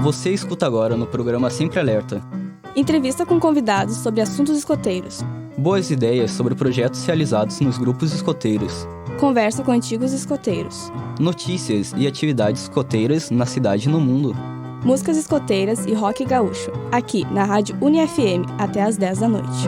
Você escuta agora no programa Sempre Alerta. Entrevista com convidados sobre assuntos escoteiros. Boas ideias sobre projetos realizados nos grupos escoteiros. Conversa com antigos escoteiros. Notícias e atividades escoteiras na cidade e no mundo. Músicas escoteiras e rock gaúcho. Aqui na Rádio UniFM, até às 10 da noite.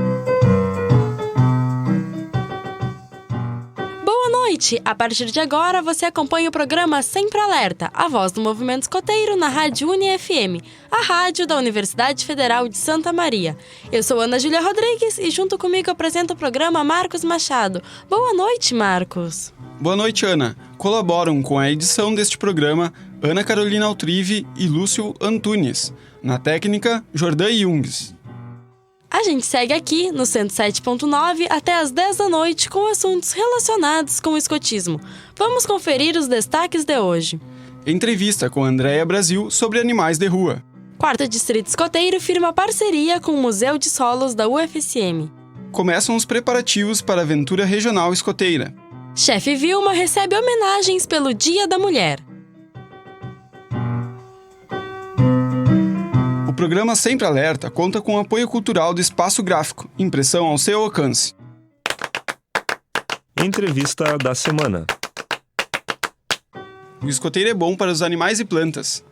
A partir de agora, você acompanha o programa Sempre Alerta, a voz do movimento escoteiro na Rádio UniFM, a rádio da Universidade Federal de Santa Maria. Eu sou Ana Júlia Rodrigues e junto comigo apresento o programa Marcos Machado. Boa noite, Marcos. Boa noite, Ana. Colaboram com a edição deste programa Ana Carolina Altrive e Lúcio Antunes. Na técnica, Jordan Jungs. A gente segue aqui no 107.9 até às 10 da noite com assuntos relacionados com o escotismo. Vamos conferir os destaques de hoje. Entrevista com Andréia Brasil sobre animais de rua. Quarto Distrito Escoteiro firma parceria com o Museu de Solos da UFSM. Começam os preparativos para a aventura regional escoteira. Chefe Vilma recebe homenagens pelo Dia da Mulher. O programa Sempre Alerta conta com o apoio cultural do Espaço Gráfico, impressão ao seu alcance. Entrevista da semana. O escoteiro é bom para os animais e plantas.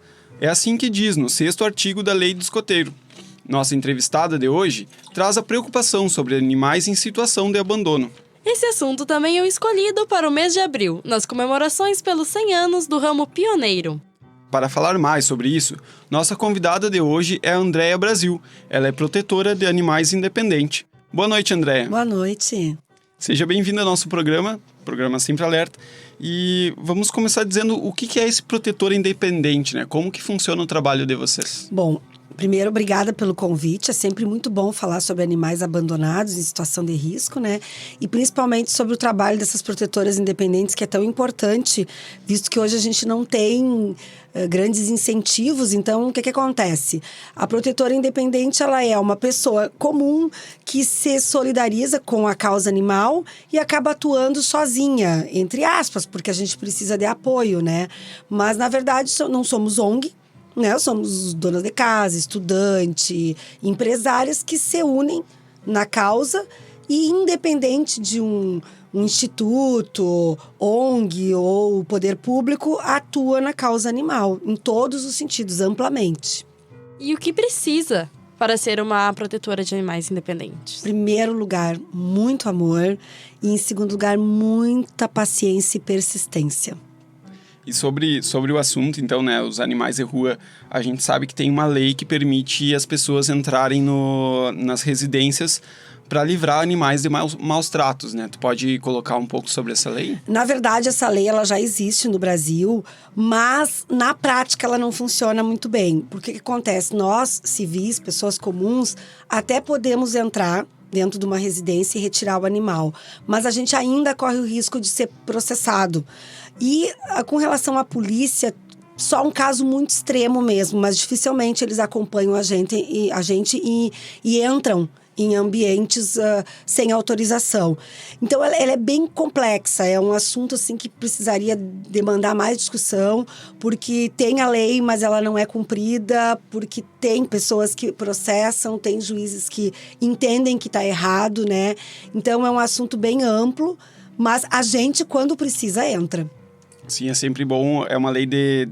É assim que diz no 6º artigo da Lei do Escoteiro. Nossa entrevistada de hoje traz a preocupação sobre animais em situação de abandono. Esse assunto também é o escolhido para o mês de abril, nas comemorações pelos 100 anos do ramo pioneiro. Para falar mais sobre isso, nossa convidada de hoje é a Andréia Brasil. Ela é protetora de animais independente. Boa noite, Andréia. Boa noite. Seja bem-vinda ao nosso programa Sempre Alerta. E vamos começar dizendo o que é esse protetor independente, né? Como que funciona o trabalho de vocês? Bom, primeiro, obrigada pelo convite. É sempre muito bom falar sobre animais abandonados em situação de risco, né? E principalmente sobre o trabalho dessas protetoras independentes, que é tão importante, visto que hoje a gente não tem grandes incentivos. Então, o que acontece? A protetora independente, ela é uma pessoa comum que se solidariza com a causa animal e acaba atuando sozinha, entre aspas, porque a gente precisa de apoio, né? Mas, na verdade, não somos ONG, né? Somos donas de casa, estudante, empresárias que se unem na causa e, independente de um instituto, ONG ou poder público, atua na causa animal, em todos os sentidos, amplamente. E o que precisa para ser uma protetora de animais independentes? Em primeiro lugar, muito amor. E em segundo lugar, muita paciência e persistência. E sobre o assunto, então, né, os animais de rua, a gente sabe que tem uma lei que permite as pessoas entrarem nas residências para livrar animais de maus tratos, né? Tu pode colocar um pouco sobre essa lei? Na verdade, essa lei ela já existe no Brasil, mas na prática ela não funciona muito bem. Porque o que acontece? Nós, civis, pessoas comuns, até podemos entrar dentro de uma residência e retirar o animal, mas a gente ainda corre o risco de ser processado. E com relação à polícia, só um caso muito extremo mesmo, mas dificilmente eles acompanham a gente e entram em ambientes sem autorização. Então, ela é bem complexa, é um assunto assim, que precisaria demandar mais discussão, porque tem a lei, mas ela não é cumprida, porque tem pessoas que processam, tem juízes que entendem que está errado, né? Então, é um assunto bem amplo, mas a gente, quando precisa, entra. Sim, é sempre bom, é uma lei de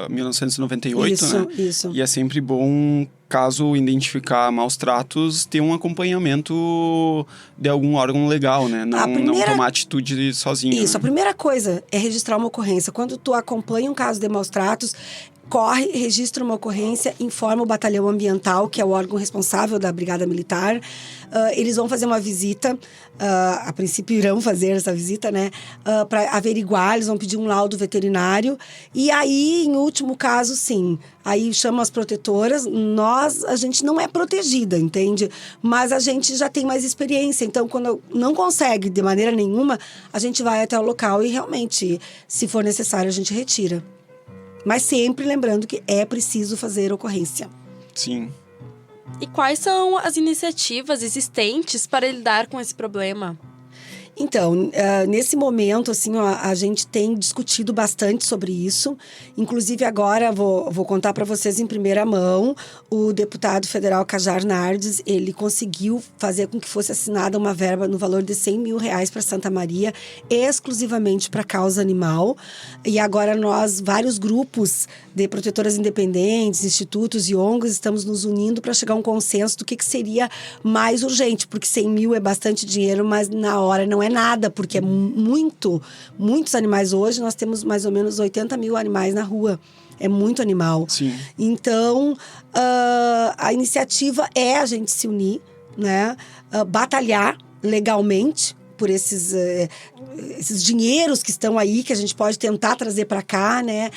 1998, né? Isso. E é sempre bom, caso identificar maus tratos, ter um acompanhamento de algum órgão legal, né? Não tomar atitude sozinho. Isso, né? A primeira coisa é registrar uma ocorrência. Quando tu acompanha um caso de maus tratos, corre, registra uma ocorrência, informa o batalhão ambiental, que é o órgão responsável da Brigada Militar. Eles vão fazer uma visita, a princípio irão fazer essa visita, né? Para averiguar, eles vão pedir um laudo veterinário. E aí, em último caso, sim, aí chamam as protetoras. A gente não é protegida, entende? Mas a gente já tem mais experiência. Então, quando não consegue de maneira nenhuma, a gente vai até o local e realmente, se for necessário, a gente retira. Mas sempre lembrando que é preciso fazer ocorrência. Sim. E quais são as iniciativas existentes para lidar com esse problema? Então, nesse momento, assim, ó, a gente tem discutido bastante sobre isso. Inclusive, agora, vou contar para vocês em primeira mão, o deputado federal Kajar Nardes, ele conseguiu fazer com que fosse assinada uma verba no valor de R$100 mil para Santa Maria, exclusivamente para causa animal. E agora nós, vários grupos de protetoras independentes, institutos e ONGs, estamos nos unindo para chegar a um consenso do que seria mais urgente, porque 100 mil é bastante dinheiro, mas na hora não é nada, porque é muitos animais hoje. Nós temos mais ou menos 80 mil animais na rua. É muito animal. Sim. Então, a iniciativa é a gente se unir, né? Batalhar legalmente por esses dinheiros que estão aí, que a gente pode tentar trazer para cá, né?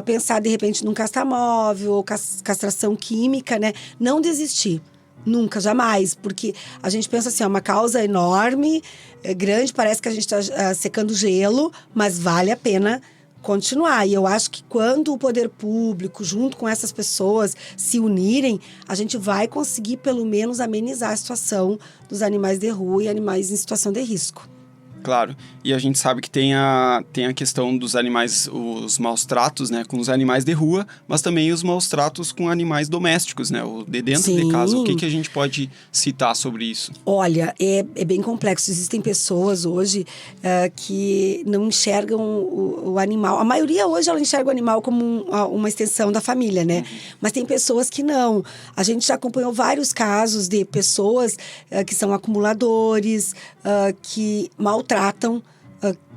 Pensar, de repente, num castramóvel ou castração química, né? Não desistir. Nunca, jamais, porque a gente pensa assim, é uma causa enorme, grande, parece que a gente está secando gelo, mas vale a pena continuar. E eu acho que quando o poder público, junto com essas pessoas, se unirem, a gente vai conseguir, pelo menos, amenizar a situação dos animais de rua e animais em situação de risco. Claro, e a gente sabe que tem a questão dos animais, os maus tratos, né, com os animais de rua, mas também os maus tratos com animais domésticos, né, o de dentro Sim. de casa. O que a gente pode citar sobre isso? Olha, é bem complexo. Existem pessoas hoje que não enxergam o animal. A maioria hoje ela enxerga o animal como uma extensão da família, né? Mas tem pessoas que não. A gente já acompanhou vários casos de pessoas que são acumuladores, que maltratam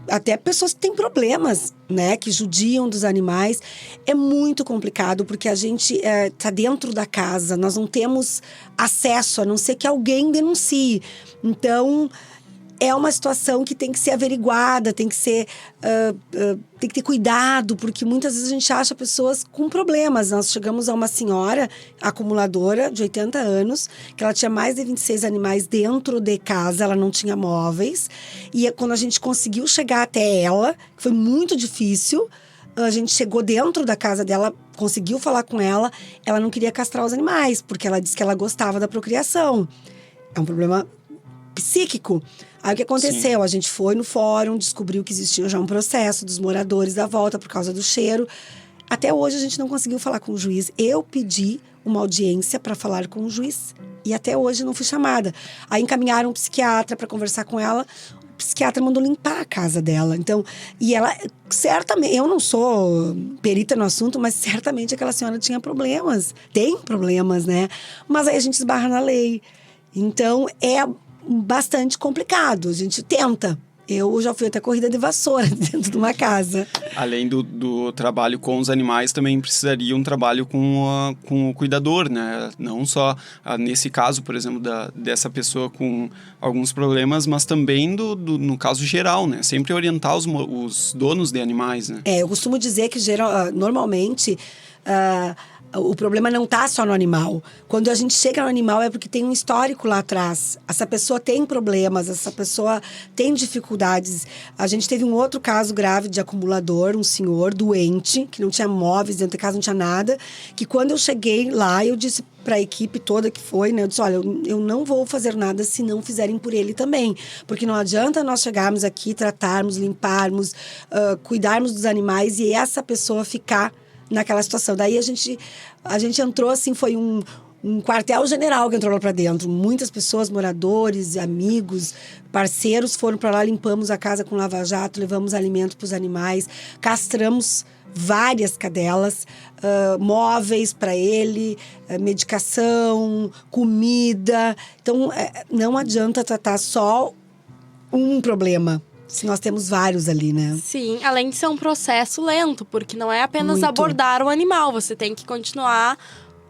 até pessoas que têm problemas, né? Que judiam dos animais. É muito complicado, porque a gente tá dentro da casa. Nós não temos acesso, a não ser que alguém denuncie. Então, é uma situação que tem que ser averiguada, tem que ser... tem que ter cuidado, porque muitas vezes a gente acha pessoas com problemas. Nós chegamos a uma senhora acumuladora de 80 anos, que ela tinha mais de 26 animais dentro de casa, ela não tinha móveis. E quando a gente conseguiu chegar até ela, que foi muito difícil, a gente chegou dentro da casa dela, conseguiu falar com ela, ela não queria castrar os animais, porque ela disse que ela gostava da procriação. É um problema psíquico. Aí o que aconteceu? Sim. A gente foi no fórum, descobriu que existia já um processo dos moradores da volta por causa do cheiro. Até hoje a gente não conseguiu falar com o juiz. Eu pedi uma audiência para falar com o juiz e até hoje não fui chamada. Aí encaminharam um psiquiatra para conversar com ela. O psiquiatra mandou limpar a casa dela. Então, e ela, certamente, eu não sou perita no assunto, mas certamente aquela senhora tinha problemas. Tem problemas, né? Mas aí a gente esbarra na lei. Então, é bastante complicado. A gente tenta. Eu já fui até corrida de vassoura dentro de uma casa. Além do trabalho com os animais, também precisaria um trabalho com o cuidador, né? Não só, nesse caso, por exemplo, dessa pessoa com alguns problemas, mas também no caso geral, né? Sempre orientar os donos de animais, né? Eu costumo dizer que normalmente... o problema não está só no animal. Quando a gente chega no animal é porque tem um histórico lá atrás. Essa pessoa tem problemas, essa pessoa tem dificuldades. A gente teve um outro caso grave de acumulador, um senhor doente, que não tinha móveis, dentro de casa não tinha nada, que quando eu cheguei lá, eu disse para a equipe toda que foi, né? Eu disse, olha, eu não vou fazer nada se não fizerem por ele também. Porque não adianta nós chegarmos aqui, tratarmos, limparmos, cuidarmos dos animais e essa pessoa ficar naquela situação. Daí a gente entrou assim, foi um quartel-general que entrou lá para dentro. Muitas pessoas, moradores, amigos, parceiros foram para lá, limpamos a casa com lava-jato, levamos alimento para os animais, castramos várias cadelas, móveis para ele, medicação, comida. Então, não adianta tratar só um problema. Se nós temos vários ali, né? Sim, além de ser um processo lento, porque não é apenas Muito. abordar o animal, você tem que continuar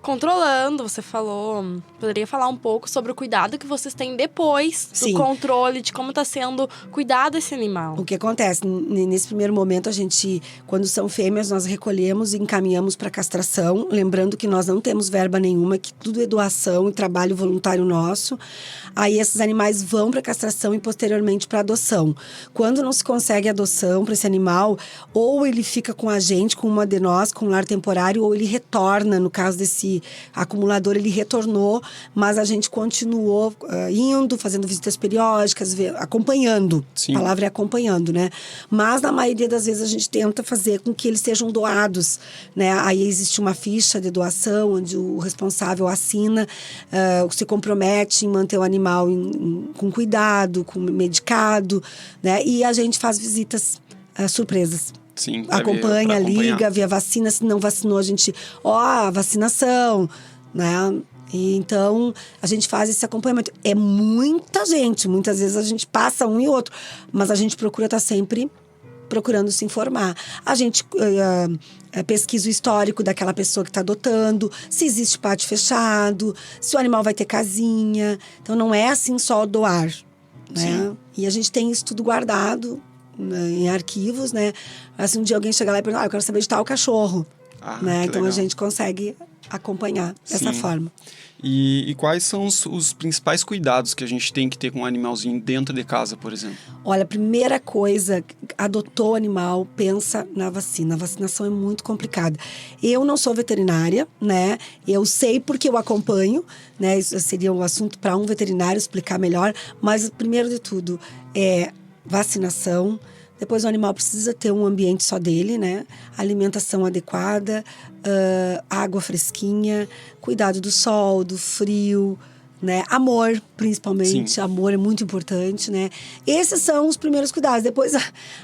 controlando. Você falou, poderia falar um pouco sobre o cuidado que vocês têm depois do controle de como está sendo cuidado esse animal. O que acontece? Nesse primeiro momento, a gente, quando são fêmeas, nós recolhemos e encaminhamos para castração. Lembrando que nós não temos verba nenhuma, que tudo é doação e trabalho voluntário nosso. Aí esses animais vão para castração e posteriormente para adoção. Quando não se consegue adoção para esse animal, ou ele fica com a gente, com uma de nós, com um lar temporário, ou ele retorna, no caso desse esse acumulador ele retornou, mas a gente continuou indo, fazendo visitas periódicas, acompanhando. Sim. A palavra é acompanhando, né? Mas na maioria das vezes a gente tenta fazer com que eles sejam doados, né? Aí existe uma ficha de doação, onde o responsável assina, se compromete em manter o animal com cuidado, com medicado, né? E a gente faz visitas surpresas. Sim, Acompanha, liga, vê a vacina. Se não vacinou, a gente... a vacinação, né? E então, a gente faz esse acompanhamento. É muita gente. Muitas vezes a gente passa um e outro. Mas a gente procura estar sempre procurando se informar. A gente pesquisa o histórico daquela pessoa que está adotando. Se existe pátio fechado. Se o animal vai ter casinha. Então, não é assim só doar, né? Sim. E a gente tem isso tudo guardado em arquivos, né? Assim, um dia alguém chega lá e pergunta, eu quero saber de tal cachorro, né? Então legal. a gente consegue acompanhar dessa Sim. forma. E quais são os principais cuidados que a gente tem que ter com um animalzinho dentro de casa, por exemplo? Olha, a primeira coisa, adotou o animal, pensa na vacina. A vacinação é muito complicada. Eu não sou veterinária, né? Eu sei porque eu acompanho, né? Isso seria um assunto para um veterinário explicar melhor. Mas, primeiro de tudo, é vacinação. Depois o animal precisa ter um ambiente só dele, né? Alimentação adequada, água fresquinha, cuidado do sol, do frio, né? Amor, principalmente. Sim. Amor é muito importante, né? Esses são os primeiros cuidados. Depois,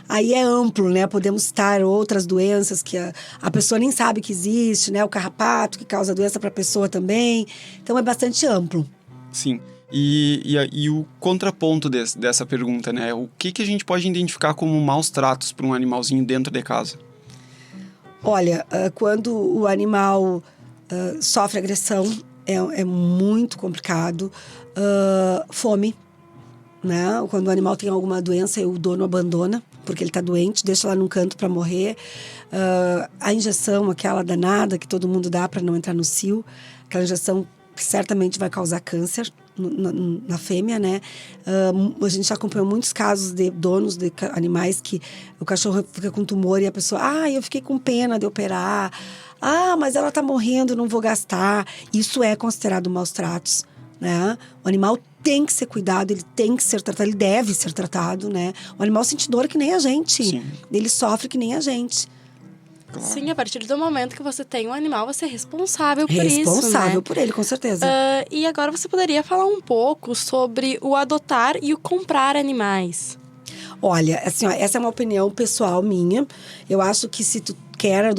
aí é amplo, né? Podemos citar outras doenças que a pessoa nem sabe que existe, né? O carrapato, que causa doença para a pessoa também. Então, é bastante amplo. Sim. E o contraponto dessa pergunta, né? O que a gente pode identificar como maus tratos para um animalzinho dentro de casa? Olha, quando o animal sofre agressão, é muito complicado. Fome, né? Quando o animal tem alguma doença e o dono abandona, porque ele está doente, deixa lá num canto para morrer. A injeção, aquela danada que todo mundo dá para não entrar no cio, aquela injeção que certamente vai causar câncer na fêmea, né? A gente já acompanhou muitos casos de donos de animais que o cachorro fica com tumor e a pessoa, eu fiquei com pena de operar. Mas ela tá morrendo, não vou gastar. Isso é considerado maus tratos, né? O animal tem que ser cuidado, ele tem que ser tratado, ele deve ser tratado, né? O animal sente dor que nem a gente. Sim. Ele sofre que nem a gente. Claro. Sim, a partir do momento que você tem um animal, você é responsável por isso, Responsável né? por ele, com certeza. E agora você poderia falar um pouco sobre o adotar e o comprar animais. Olha, assim, essa é uma opinião pessoal minha. Eu acho que se tu quer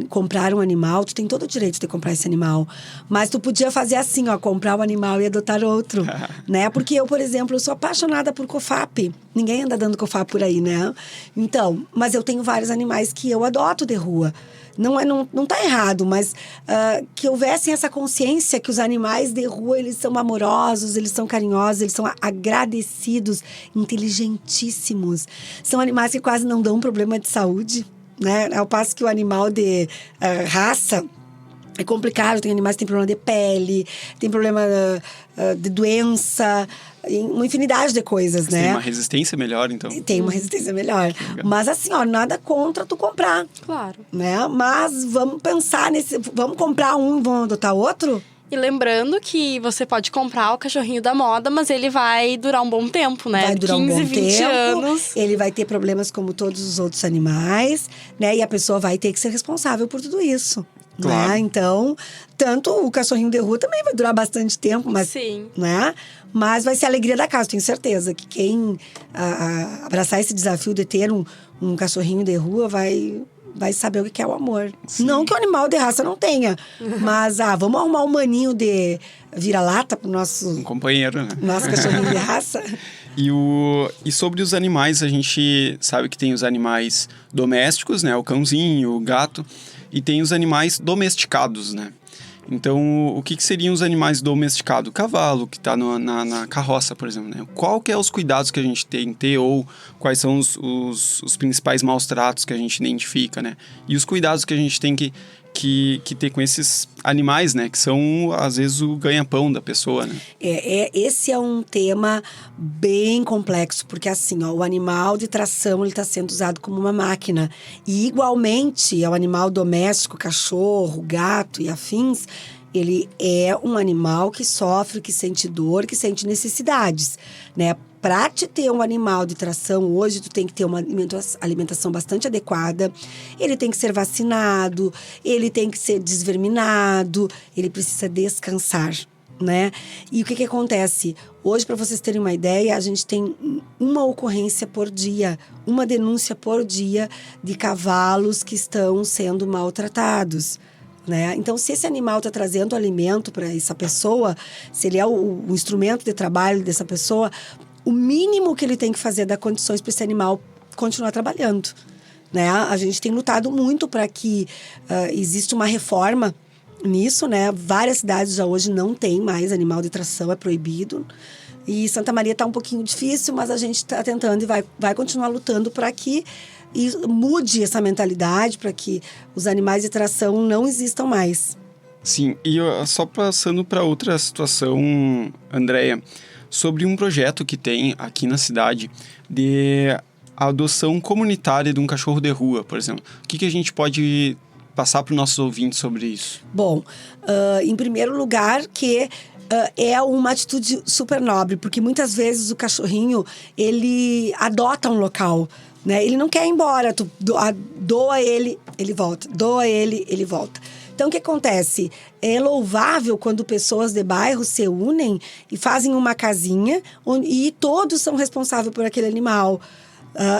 comprar um animal, tu tem todo o direito de comprar esse animal. Mas tu podia fazer assim, comprar um animal e adotar outro, né? Porque eu, por exemplo, eu sou apaixonada por COFAP. Ninguém anda dando COFAP por aí, né? Então, mas eu tenho vários animais que eu adoto de rua. Não tá errado, mas que houvesse essa consciência que os animais de rua, eles são amorosos, eles são carinhosos, eles são agradecidos, inteligentíssimos. São animais que quase não dão problema de saúde, né? Ao passo que o animal de raça é complicado. Tem animais que têm problema de pele, tem problema de doença, uma infinidade de coisas, né? Tem uma resistência melhor, então. Tem uma resistência melhor. Mas assim, nada contra tu comprar. Claro. Né? Mas vamos pensar vamos comprar um e vamos adotar outro? E lembrando que você pode comprar o cachorrinho da moda, mas ele vai durar um bom tempo, né? Vai durar 15, um bom 20 tempo. anos. Ele vai ter problemas como todos os outros animais, né? E a pessoa vai ter que ser responsável por tudo isso. Claro. Né? Então, tanto o cachorrinho de rua também vai durar bastante tempo, mas, Sim. né? Mas vai ser a alegria da casa. Tenho certeza que quem abraçar esse desafio de ter um cachorrinho de rua vai saber o que é o amor. Sim. Não que o animal de raça não tenha, mas vamos arrumar um maninho de vira-lata pro Um companheiro, né? nosso cachorrinho de raça. E sobre os animais, a gente sabe que tem os animais domésticos, né? O cãozinho, o gato. E tem os animais domesticados, né? Então, o que seriam os animais domesticados? O cavalo, que está na carroça, por exemplo, né? Qual que é os cuidados que a gente tem que ter ou quais são os principais maus tratos que a gente identifica, né? E os cuidados que a gente tem que que ter com esses animais, né? Que são, às vezes, o ganha-pão da pessoa, né? Esse é um tema bem complexo, porque assim, ó, o animal de tração, ele está sendo usado como uma máquina. E, igualmente, o animal doméstico, cachorro, gato e afins, ele é um animal que sofre, que sente dor, que sente necessidades, né? Para te ter um animal de tração, hoje tu tem que ter uma alimentação bastante adequada. Ele tem que ser vacinado, ele tem que ser desverminado, ele precisa descansar, né? E o que acontece? Hoje, para vocês terem uma ideia, a gente tem uma ocorrência por dia, uma denúncia por dia de cavalos que estão sendo maltratados, né? Então, se esse animal está trazendo alimento para essa pessoa, se ele é o instrumento de trabalho dessa pessoa, o mínimo que ele tem que fazer é dar condições para esse animal continuar trabalhando, né? A gente tem lutado muito para que exista uma reforma nisso, né? Várias cidades já hoje não tem mais animal de tração, é proibido. E Santa Maria está um pouquinho difícil, mas a gente está tentando e vai continuar lutando para que mude essa mentalidade, para que os animais de tração não existam mais. Sim, e só passando para outra situação, Andréia, sobre um projeto que tem aqui na cidade de adoção comunitária de um cachorro de rua, por exemplo. O que a gente pode passar para os nossos ouvintes sobre isso? Bom, em primeiro lugar, que é uma atitude super nobre, porque muitas vezes o cachorrinho, ele adota um local, né? Ele não quer ir embora, tu doa ele, ele volta, doa ele, ele volta. Então, o que acontece? É louvável quando pessoas de bairro se unem e fazem uma casinha e todos são responsáveis por aquele animal.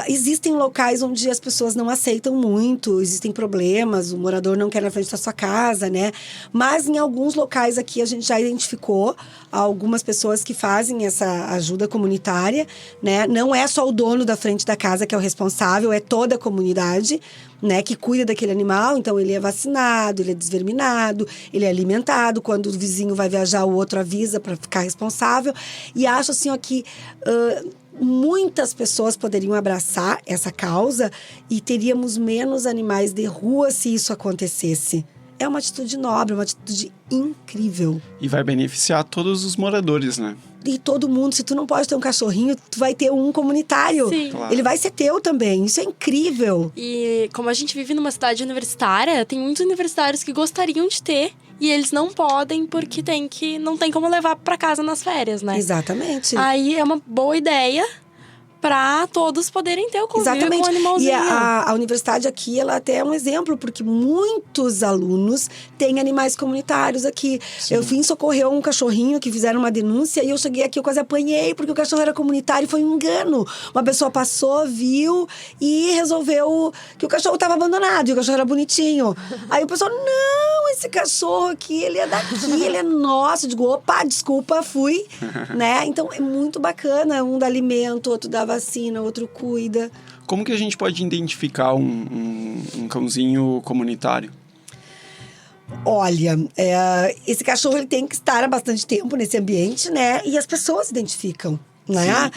Existem locais onde as pessoas não aceitam muito, existem problemas, o morador não quer na frente da sua casa, né? Mas em alguns locais aqui a gente já identificou algumas pessoas que fazem essa ajuda comunitária, né? Não é só o dono da frente da casa que é o responsável, é toda a comunidade, né, que cuida daquele animal. Então ele é vacinado, ele é desverminado, ele é alimentado. Quando o vizinho vai viajar, o outro avisa para ficar responsável. E acho assim, ó, que muitas pessoas poderiam abraçar essa causa e teríamos menos animais de rua se isso acontecesse. É uma atitude nobre, uma atitude incrível. E vai beneficiar todos os moradores, né? E todo mundo, se tu não pode ter um cachorrinho, tu vai ter um comunitário. Sim. Claro. Ele vai ser teu também, isso é incrível. E como a gente vive numa cidade universitária, tem muitos universitários que gostariam de ter e eles não podem porque não tem como levar para casa nas férias, né? Exatamente. Aí é uma boa ideia para todos poderem ter o convívio com o animalzinho. E a universidade aqui, ela até é um exemplo, porque muitos alunos têm animais comunitários aqui. Sim. Eu fui socorrer um cachorrinho que fizeram uma denúncia e eu cheguei aqui, eu quase apanhei, porque o cachorro era comunitário e foi um engano. Uma pessoa passou, viu e resolveu que o cachorro estava abandonado e o cachorro era bonitinho. Aí o pessoal, não, esse cachorro aqui, ele é daqui, ele é nosso. Eu digo, opa, desculpa, fui. Né? Então, é muito bacana. Um dá alimento, outro dá vacina, outro cuida. Como que a gente pode identificar um cãozinho comunitário? Olha, esse cachorro ele tem que estar há bastante tempo nesse ambiente, né? E as pessoas identificam, né?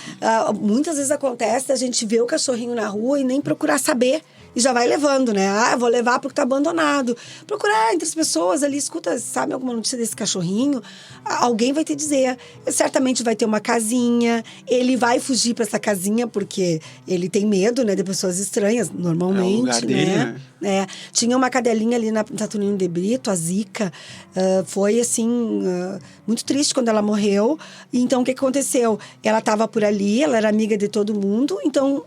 Muitas vezes acontece a gente vê o cachorrinho na rua e nem procurar saber. E já vai levando, né? Eu vou levar porque tá abandonado. Procurar entre as pessoas ali, escuta, sabe alguma notícia desse cachorrinho? Alguém vai te dizer. Certamente vai ter uma casinha, ele vai fugir para essa casinha porque ele tem medo, né? De pessoas estranhas, normalmente, é o lugar dele, né? Tinha uma cadelinha ali na Saturnino de Brito, a Zica. Foi, assim, muito triste quando ela morreu. Então, o que aconteceu? Ela estava por ali, ela era amiga de todo mundo, então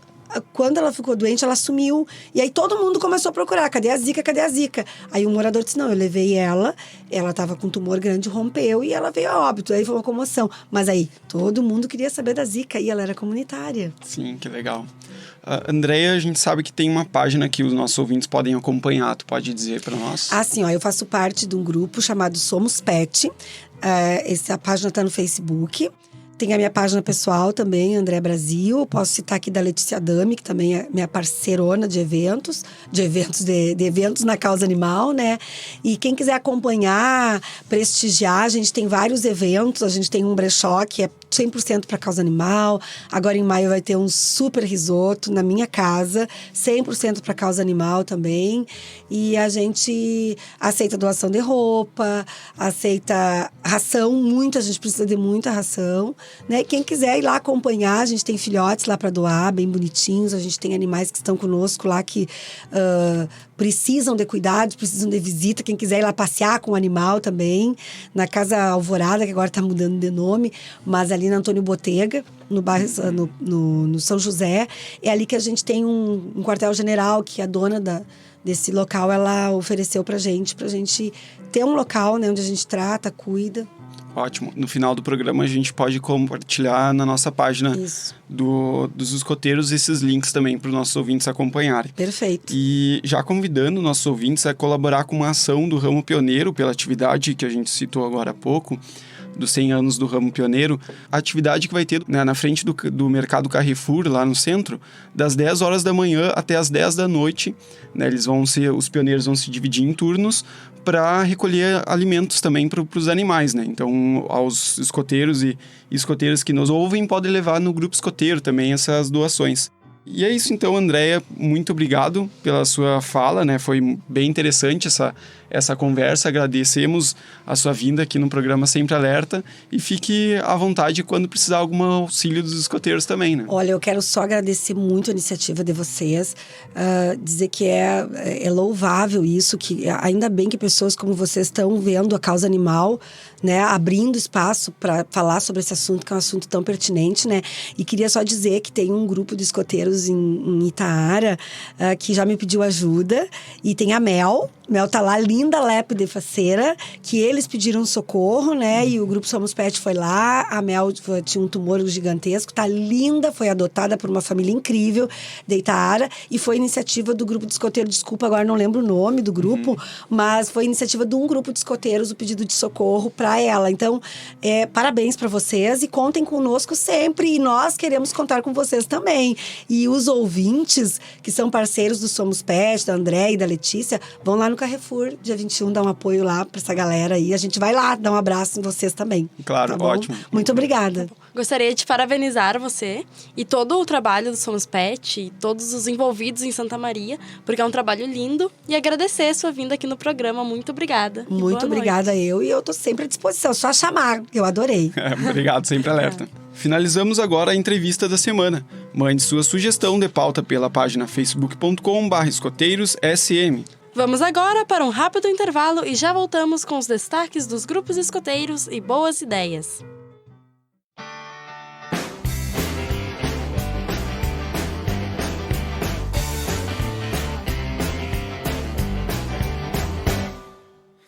quando ela ficou doente, ela sumiu. E aí todo mundo começou a procurar. Cadê a Zica? Cadê a Zica? Aí um morador disse, não, eu levei ela estava com um tumor grande, rompeu e ela veio a óbito. Aí foi uma comoção. Mas aí todo mundo queria saber da Zica e ela era comunitária. Sim, que legal. Andréia, a gente sabe que tem uma página que os nossos ouvintes podem acompanhar. Tu pode dizer para nós? Assim, eu faço parte de um grupo chamado Somos Pet. Essa página está no Facebook. Tem a minha página pessoal também, André Brasil. Posso citar aqui da Letícia Dami, que também é minha parceirona de eventos na causa animal, né? E quem quiser acompanhar, prestigiar, a gente tem vários eventos. A gente tem um brechó que é 100% para causa animal. Agora em maio vai ter um super risoto na minha casa, 100% para causa animal também. E a gente aceita doação de roupa, aceita ração, a gente precisa de muita ração, né? Quem quiser ir lá acompanhar, a gente tem filhotes lá para doar, bem bonitinhos. A gente tem animais que estão conosco lá que precisam de cuidados, precisam de visita. Quem quiser ir lá passear com o animal também, na Casa Alvorada, que agora está mudando de nome, mas ali na Antônio Botega, no bairro, no São José. É ali que a gente tem um quartel-general, que a dona desse local, ela ofereceu pra gente ter um local, né, onde a gente trata, cuida. Ótimo. No final do programa, a gente pode compartilhar na nossa página dos escoteiros esses links também para os nossos ouvintes acompanharem. Perfeito. E já convidando nossos ouvintes a colaborar com uma ação do Ramo Pioneiro, pela atividade que a gente citou agora há pouco, dos 100 anos do Ramo Pioneiro, a atividade que vai ter, né, na frente do Mercado Carrefour, lá no centro, das 10 horas da manhã até as 10 da noite. Né, os pioneiros vão se dividir em turnos para recolher alimentos também para os animais, né? Então, aos escoteiros e escoteiras que nos ouvem, podem levar no grupo escoteiro também essas doações. E é isso então, Andréia, muito obrigado pela sua fala, né? Foi bem interessante essa conversa, agradecemos a sua vinda aqui no programa Sempre Alerta e fique à vontade quando precisar algum auxílio dos escoteiros também, né? Olha, eu quero só agradecer muito a iniciativa de vocês, dizer que é louvável isso, que ainda bem que pessoas como vocês estão vendo a causa animal, né, abrindo espaço para falar sobre esse assunto, que é um assunto tão pertinente, né? E queria só dizer que tem um grupo de escoteiros em Itaara que já me pediu ajuda, e tem a Mel tá lá, linda, lépida e faceira, que eles pediram socorro, né? E o Grupo Somos Pet foi lá. A Mel tinha um tumor gigantesco, tá linda, foi adotada por uma família incrível de Itaara, e foi iniciativa do grupo de escoteiros, desculpa, agora não lembro o nome do grupo, mas foi iniciativa de um grupo de escoteiros o pedido de socorro para ela. Então, parabéns para vocês e contem conosco sempre, e nós queremos contar com vocês também. E os ouvintes, que são parceiros do Somos Pet, da André e da Letícia, vão lá no Carrefour, dia 21, dar um apoio lá para essa galera aí. A gente vai lá dar um abraço em vocês também. Claro, tá ótimo. Muito obrigada. Gostaria de parabenizar você e todo o trabalho do Somos Pet e todos os envolvidos em Santa Maria, porque é um trabalho lindo, e agradecer a sua vinda aqui no programa. Muito obrigada. Muito obrigada e eu tô sempre à disposição, só chamar, eu adorei. Obrigado, Sempre Alerta. Finalizamos agora a entrevista da semana. Mande sua sugestão de pauta pela página facebook.com/escoteirosSM. Vamos agora para um rápido intervalo e já voltamos com os destaques dos grupos escoteiros e boas ideias.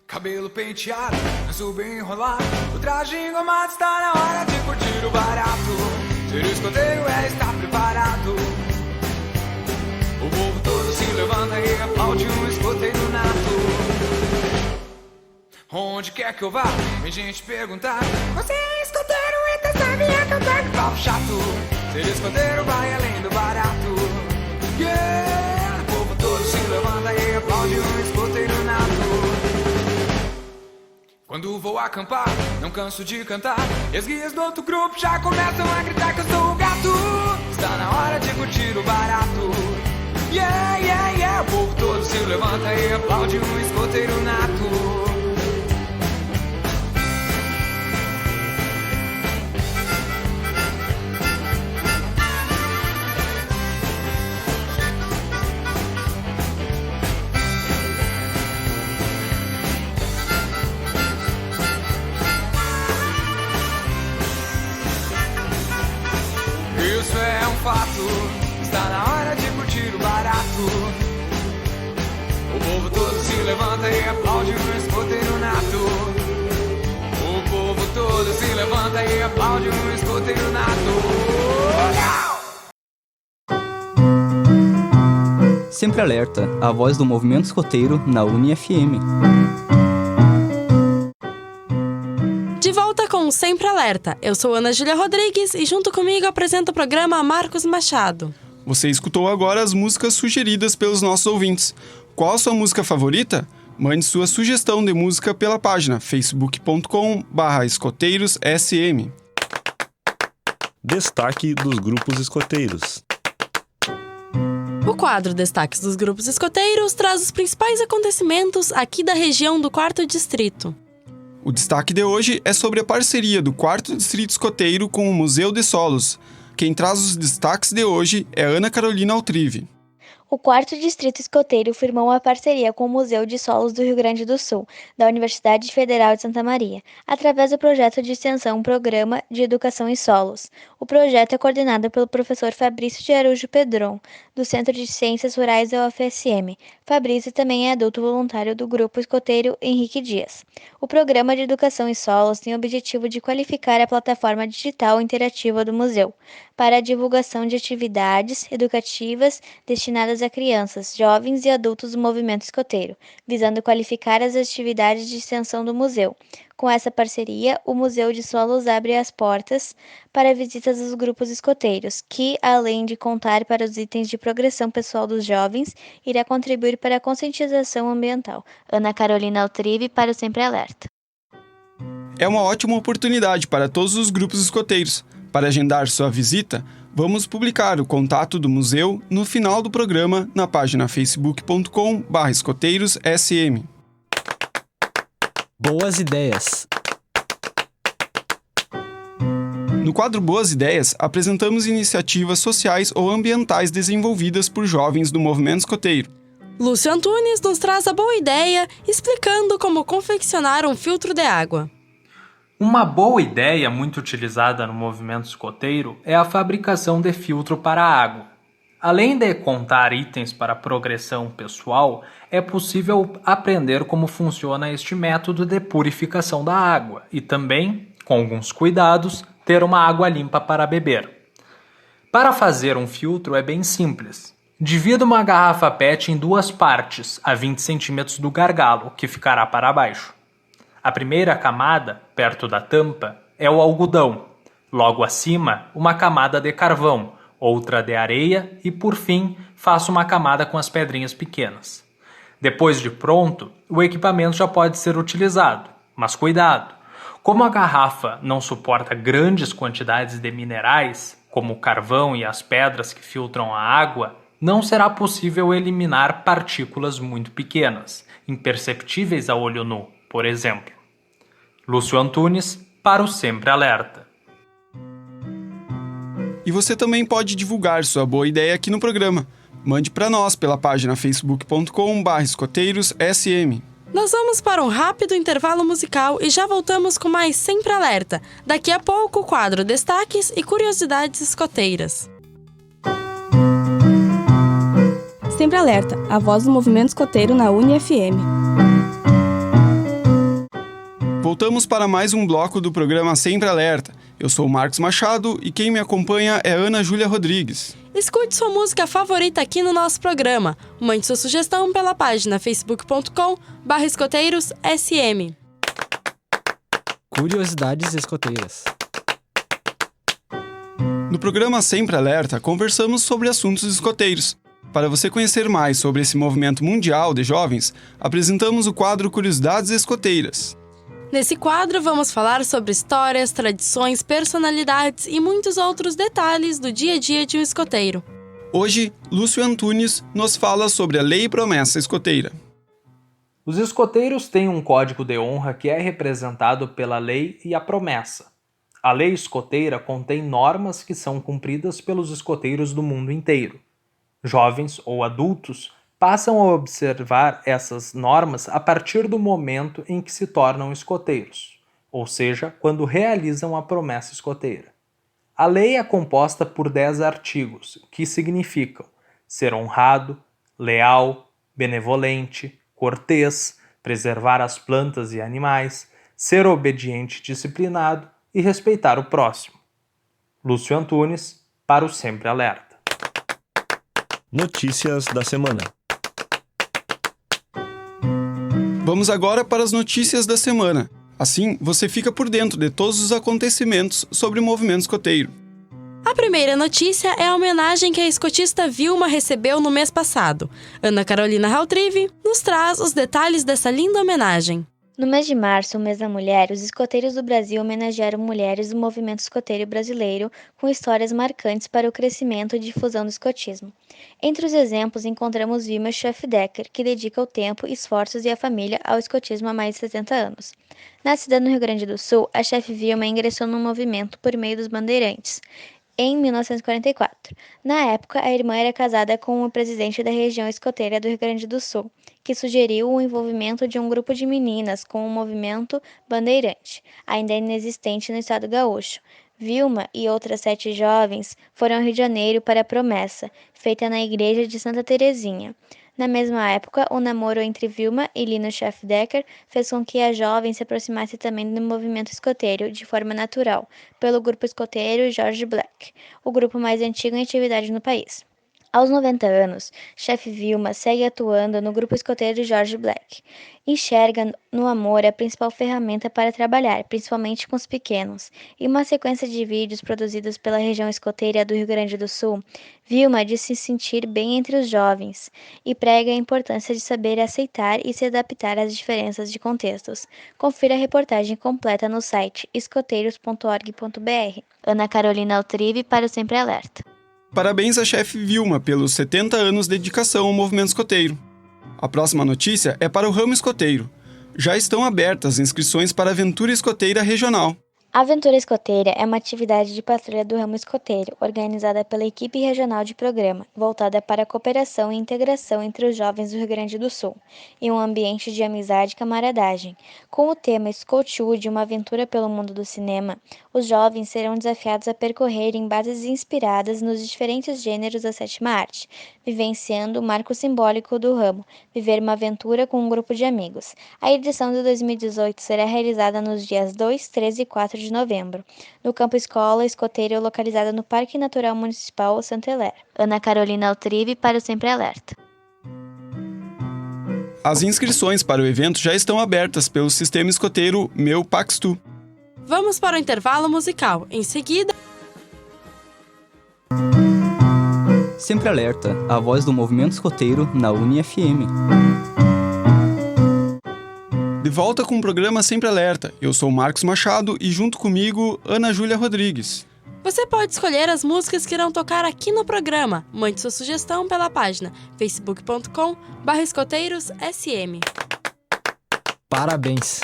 Cabelo penteado, lenço bem enrolado, o traje engomado, está na hora de curtir o barato. Ser escoteiro é estar preparado. O povo todo se levanta e aplaude um escoteiro nato. Onde quer que eu vá, vem gente perguntar: você é escoteiro e tá sabe a cantar? Que papo chato, ser escoteiro vai além do barato. Yeah! O povo todo se levanta e aplaude um escoteiro nato. Quando vou acampar, não canso de cantar, e as guias do outro grupo já começam a gritar que eu sou o gato. Está na hora de curtir o barato. Yeah, yeah, yeah. O povo todo se levanta e aplaude um escoteiro nato. Isso é um fato, está na hora de curtir o barato. O povo todo se levanta e aplaude um escoteiro nato. O povo todo se levanta e aplaude um escoteiro nato. Sempre Alerta, a voz do movimento escoteiro na UniFM. De volta com com Sempre Alerta. Eu sou Ana Júlia Rodrigues e junto comigo apresento o programa Marcos Machado. Você escutou agora as músicas sugeridas pelos nossos ouvintes. Qual a sua música favorita? Mande sua sugestão de música pela página facebook.com/escoteirosSM. Destaque dos grupos escoteiros. O quadro Destaques dos Grupos Escoteiros traz os principais acontecimentos aqui da região do 4º Distrito. O destaque de hoje é sobre a parceria do 4º Distrito Escoteiro com o Museu de Solos. Quem traz os destaques de hoje é Ana Carolina Altrive. O 4º Distrito Escoteiro firmou uma parceria com o Museu de Solos do Rio Grande do Sul, da Universidade Federal de Santa Maria, através do projeto de extensão Programa de Educação em Solos. O projeto é coordenado pelo professor Fabrício de Araújo Pedron, do Centro de Ciências Rurais da UFSM. Fabrício também é adulto voluntário do Grupo Escoteiro Henrique Dias. O Programa de Educação em Solos tem o objetivo de qualificar a plataforma digital interativa do museu para a divulgação de atividades educativas destinadas a crianças, jovens e adultos do movimento escoteiro, visando qualificar as atividades de extensão do museu. Com essa parceria, o Museu de Solos abre as portas para visitas dos grupos escoteiros, que, além de contar para os itens de progressão pessoal dos jovens, irá contribuir para a conscientização ambiental. Ana Carolina Altrive para o Sempre Alerta. É uma ótima oportunidade para todos os grupos escoteiros. Para agendar sua visita, vamos publicar o contato do museu no final do programa na página facebook.com/escoteirosSM. Boas ideias. No quadro Boas Ideias, apresentamos iniciativas sociais ou ambientais desenvolvidas por jovens do movimento escoteiro. Lúcio Antunes nos traz a boa ideia, explicando como confeccionar um filtro de água. Uma boa ideia muito utilizada no movimento escoteiro é a fabricação de filtro para água. Além de contar itens para progressão pessoal, é possível aprender como funciona este método de purificação da água e também, com alguns cuidados, ter uma água limpa para beber. Para fazer um filtro é bem simples. Divida uma garrafa PET em duas partes, a 20 centímetros do gargalo, que ficará para baixo. A primeira camada, perto da tampa, é o algodão. Logo acima, uma camada de carvão, outra de areia e, por fim, faço uma camada com as pedrinhas pequenas. Depois de pronto, o equipamento já pode ser utilizado, mas cuidado! Como a garrafa não suporta grandes quantidades de minerais, como o carvão e as pedras que filtram a água, não será possível eliminar partículas muito pequenas, imperceptíveis a olho nu, por exemplo. Lúcio Antunes, para o Sempre Alerta. E você também pode divulgar sua boa ideia aqui no programa. Mande para nós pela página facebook.com/escoteirosSM. Nós vamos para um rápido intervalo musical e já voltamos com mais Sempre Alerta. Daqui a pouco o quadro Destaques e Curiosidades Escoteiras. Sempre Alerta, a voz do movimento escoteiro na UniFM. Voltamos para mais um bloco do programa Sempre Alerta. Eu sou o Marcos Machado e quem me acompanha é Ana Júlia Rodrigues. Escute sua música favorita aqui no nosso programa. Mande sua sugestão pela página facebook.com/escoteirosSM. Curiosidades escoteiras. No programa Sempre Alerta, conversamos sobre assuntos escoteiros. Para você conhecer mais sobre esse movimento mundial de jovens, apresentamos o quadro Curiosidades Escoteiras. Nesse quadro, vamos falar sobre histórias, tradições, personalidades e muitos outros detalhes do dia a dia de um escoteiro. Hoje, Lúcio Antunes nos fala sobre a Lei e Promessa Escoteira. Os escoteiros têm um código de honra que é representado pela lei e a promessa. A lei escoteira contém normas que são cumpridas pelos escoteiros do mundo inteiro. Jovens ou adultos passam a observar essas normas a partir do momento em que se tornam escoteiros, ou seja, quando realizam a promessa escoteira. A lei é composta por 10 artigos, que significam ser honrado, leal, benevolente, cortês, preservar as plantas e animais, ser obediente e disciplinado e respeitar o próximo. Lúcio Antunes, para o Sempre Alerta. Notícias da semana. Vamos agora para as notícias da semana. Assim, você fica por dentro de todos os acontecimentos sobre o movimento escoteiro. A primeira notícia é a homenagem que a escotista Vilma recebeu no mês passado. Ana Carolina Haltrive nos traz os detalhes dessa linda homenagem. No mês de março, o mês da mulher, os escoteiros do Brasil homenagearam mulheres do movimento escoteiro brasileiro com histórias marcantes para o crescimento e difusão do escotismo. Entre os exemplos, encontramos Vilma Schaefdecker, que dedica o tempo, esforços e a família ao escotismo há mais de 70 anos. Nascida no Rio Grande do Sul, a chefe Vilma ingressou no movimento por meio dos bandeirantes em 1944. Na época, a irmã era casada com o presidente da região escoteira do Rio Grande do Sul, que sugeriu o envolvimento de um grupo de meninas com o movimento bandeirante, ainda inexistente no estado gaúcho. Vilma e outras 7 jovens foram ao Rio de Janeiro para a promessa, feita na igreja de Santa Terezinha. Na mesma época, o namoro entre Vilma e Lino Schaefdecker fez com que a jovem se aproximasse também do movimento escoteiro de forma natural, pelo grupo escoteiro George Black, o grupo mais antigo em atividade no país. Aos 90 anos, chefe Vilma segue atuando no grupo escoteiro George Black. Enxerga no amor a principal ferramenta para trabalhar, principalmente com os pequenos. Em uma sequência de vídeos produzidos pela região escoteira do Rio Grande do Sul, Vilma diz se sentir bem entre os jovens e prega a importância de saber aceitar e se adaptar às diferenças de contextos. Confira a reportagem completa no site escoteiros.org.br. Ana Carolina Haltrive para o Sempre Alerta. Parabéns à chefe Vilma pelos 70 anos de dedicação ao movimento escoteiro. A próxima notícia é para o ramo escoteiro. Já estão abertas inscrições para a Aventura Escoteira Regional. A Aventura Escoteira é uma atividade de patrulha do ramo escoteiro, organizada pela equipe regional de programa, voltada para a cooperação e integração entre os jovens do Rio Grande do Sul, em um ambiente de amizade e camaradagem. Com o tema Scoutwood, uma aventura pelo mundo do cinema, os jovens serão desafiados a percorrerem bases inspiradas nos diferentes gêneros da 7ª arte, vivenciando o marco simbólico do ramo, viver uma aventura com um grupo de amigos. A edição de 2018 será realizada nos dias 2, 13 e 4 de novembro, no Campo Escola Escoteiro localizado no Parque Natural Municipal Santa Helena. Ana Carolina Haltrive para o Sempre Alerta. As inscrições para o evento já estão abertas pelo sistema escoteiro Meu Paxtu. Vamos para o intervalo musical. Em seguida... Sempre Alerta, a voz do movimento escoteiro na UniFM. De volta com o programa Sempre Alerta. Eu sou o Marcos Machado e junto comigo, Ana Júlia Rodrigues. Você pode escolher as músicas que irão tocar aqui no programa. Mande sua sugestão pela página facebook.com/escoteirosSM. Parabéns!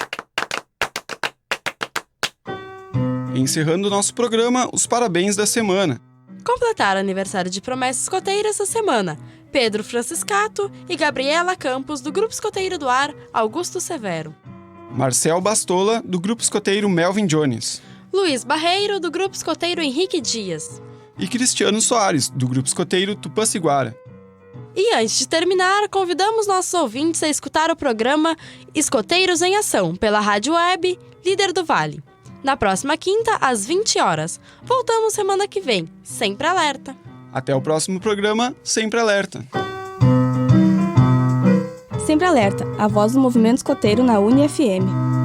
Encerrando o nosso programa, os parabéns da semana. Completaram aniversário de promessas escoteiras essa semana. Pedro Franciscato e Gabriela Campos, do Grupo Escoteiro do Ar, Augusto Severo. Marcel Bastola, do Grupo Escoteiro Melvin Jones. Luiz Barreiro, do Grupo Escoteiro Henrique Dias. E Cristiano Soares, do Grupo Escoteiro Tupaciguara. E antes de terminar, convidamos nossos ouvintes a escutar o programa Escoteiros em Ação, pela Rádio Web Líder do Vale. Na próxima quinta, às 20 horas. Voltamos semana que vem. Sempre alerta! Até o próximo programa, Sempre Alerta. Sempre Alerta, a voz do movimento escoteiro na UniFM.